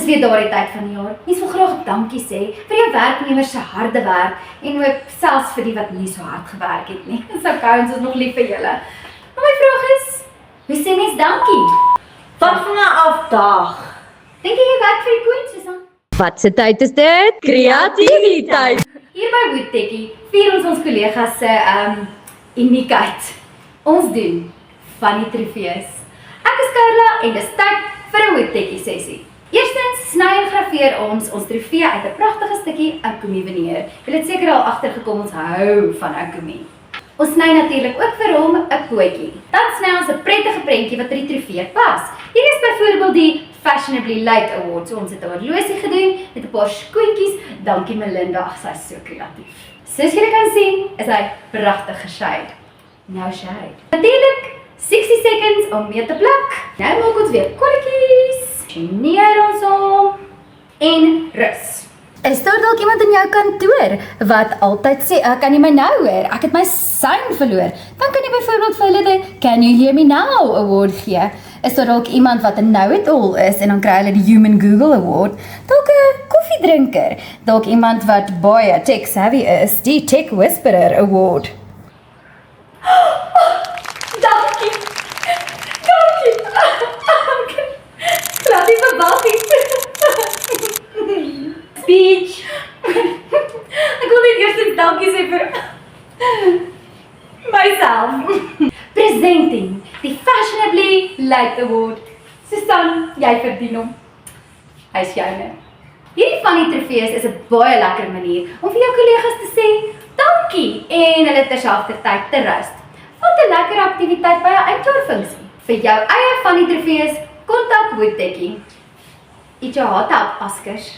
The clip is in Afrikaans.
weet daardie tyd van die jaar. Mens wil graag dankie sê vir jou werknemers se harde werk en ook selfs vir die wat nie so hard gewerk het nie. Dis okay, ons is nog lief vir julle. Maar my vraag is, hoe sê mens dankie? Wat van 'n afdag? Dink jy werk vir die koen, Susan? Wat se tyd is dit? Kreatiwiteit. Hier by Woodtekkie vier ons kollegas se uniekheid. Ons doen van die trofees. Ek is Carla en dis tyd vir 'n Woodtekkie sessie. Eerstens sny en graveer ons trofee uit 'n pragtige stukkie Akumi veneer. Julle het seker al agtergekom ons hou van Akumi. Ons sny natuurlik ook vir hom 'n pootjie. Dan sny ons 'n prettige prentjie wat by die trofee pas. Hier is byvoorbeeld die Fashionably Late Award. So ons het 'n horlosie gedoen met 'n paar skoentjies. Dankie Melinda, ag sy is so kreatief. Soos julle kan sien, is hy pragtig geshade. Nou shade. Natuurlik 60 seconds om mee te plak. Nou maak ons weer kolletjies. Geneer ons hom en rus. Is daar dalk iemand in jou kantoor wat altyd sê, kan jy my nou hoor? Ek het my sein verloor. Dan kan jy byvoorbeeld vir hulle die Can You Hear Me Now Award gee. Is daar dalk iemand wat 'n know-it-all is en dan kry hulle die Human Google Award? Dalk 'n koffiedrinker. Dalk iemand wat baie tech savvy is, die Tech Whisperer Award. Dankie. Dankie. Laat die verwagting. Speech. Ek wil net eers dankie sê vir myself. Presenting die Fashionably Late Award. Susan, jy verdien hom. Hy is joune. Hierdie van die trofees is 'n baie lekker manier om vir jou kollegas te sê dankie en hulle terselfdertyd te rus. Wat 'n lekker aktiwiteit by 'n eindjaarfunksie. Vir jou eie van die trofees, kontak Woodtekkie. Eet jou hart op, Askers.